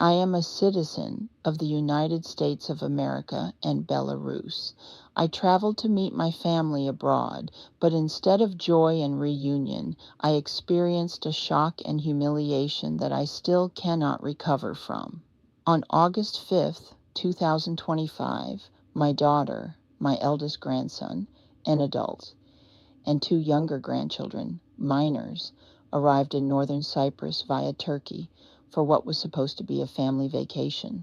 I am a citizen of the United States of America and Belarus. I traveled to meet my family abroad, but instead of joy and reunion, I experienced a shock and humiliation that I still cannot recover from. On August 5th, 2025, my daughter, my eldest grandson, an adult, and two younger grandchildren, minors, arrived in northern Cyprus via Turkey for what was supposed to be a family vacation.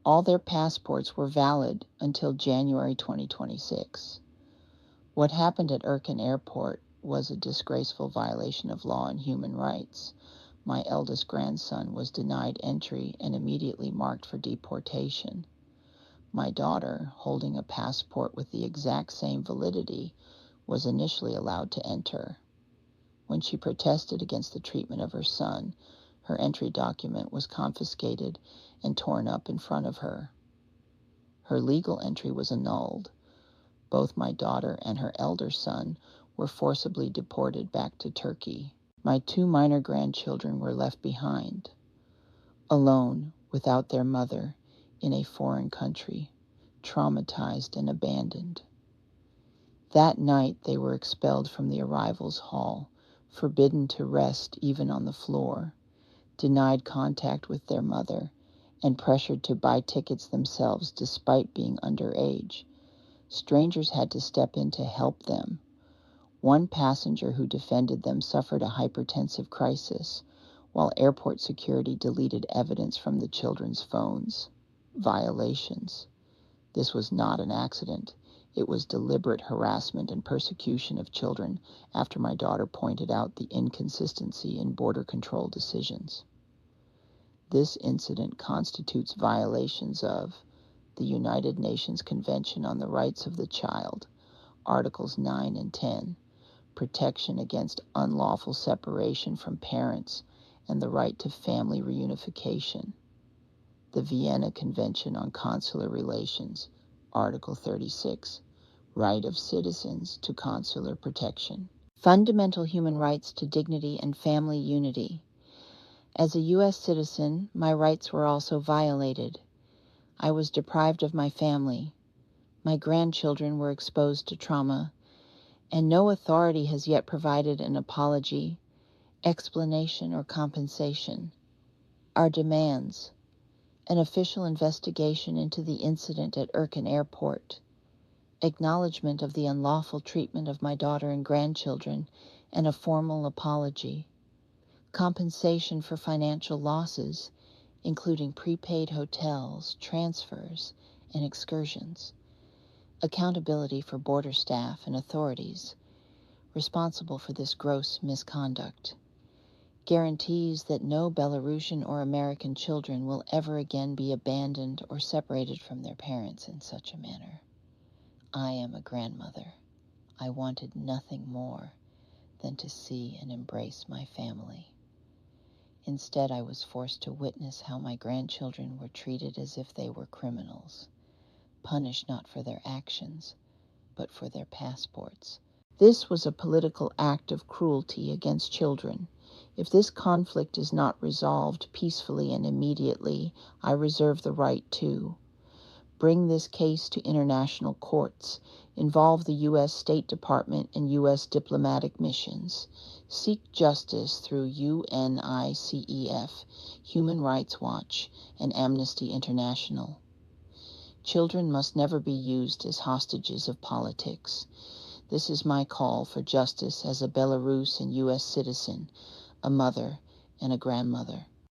All their passports were valid until January 2026. What happened at Erkin Airport was a disgraceful violation of law and human rights. My eldest grandson was denied entry and immediately marked for deportation. My daughter, holding a passport with the exact same validity, was initially allowed to enter. When she protested against the treatment of her son, her entry document was confiscated and torn up in front of her. Her legal entry was annulled. Both my daughter and her elder son were forcibly deported back to Turkey. My two minor grandchildren were left behind, alone, without their mother, in a foreign country, traumatized and abandoned. That night they were expelled from the arrivals hall, forbidden to rest even on the floor, denied contact with their mother, and pressured to buy tickets themselves despite being underage. Strangers had to step in to help them. One passenger who defended them suffered a hypertensive crisis, while airport security deleted evidence from the children's phones. Violations. This was not an accident. It was deliberate harassment and persecution of children after my daughter pointed out the inconsistency in border control decisions. This incident constitutes violations of the United Nations Convention on the Rights of the Child, Articles 9 and 10, protection against unlawful separation from parents and the right to family reunification, the Vienna Convention on Consular Relations, Article 36, right of citizens to consular protection, fundamental human rights to dignity and family unity. As a U.S. citizen, my rights were also violated. I was deprived of my family. My grandchildren were exposed to trauma, and no authority has yet provided an apology, explanation, or compensation. Our demands: an official investigation into the incident at Erkin Airport, acknowledgement of the unlawful treatment of my daughter and grandchildren, and a formal apology, compensation for financial losses, including prepaid hotels, transfers, and excursions, accountability for border staff and authorities responsible for this gross misconduct, guarantees that no Belarusian or American children will ever again be abandoned or separated from their parents in such a manner. I am a grandmother. I wanted nothing more than to see and embrace my family. Instead, I was forced to witness how my grandchildren were treated as if they were criminals, punished not for their actions, but for their passports. This was a political act of cruelty against children. If this conflict is not resolved peacefully and immediately, I reserve the right to bring this case to international courts, involve the U.S. State Department and U.S. diplomatic missions, seek justice through UNICEF, Human Rights Watch, and Amnesty International. Children must never be used as hostages of politics. This is my call for justice as a Belarus and U.S. citizen, a mother, and a grandmother.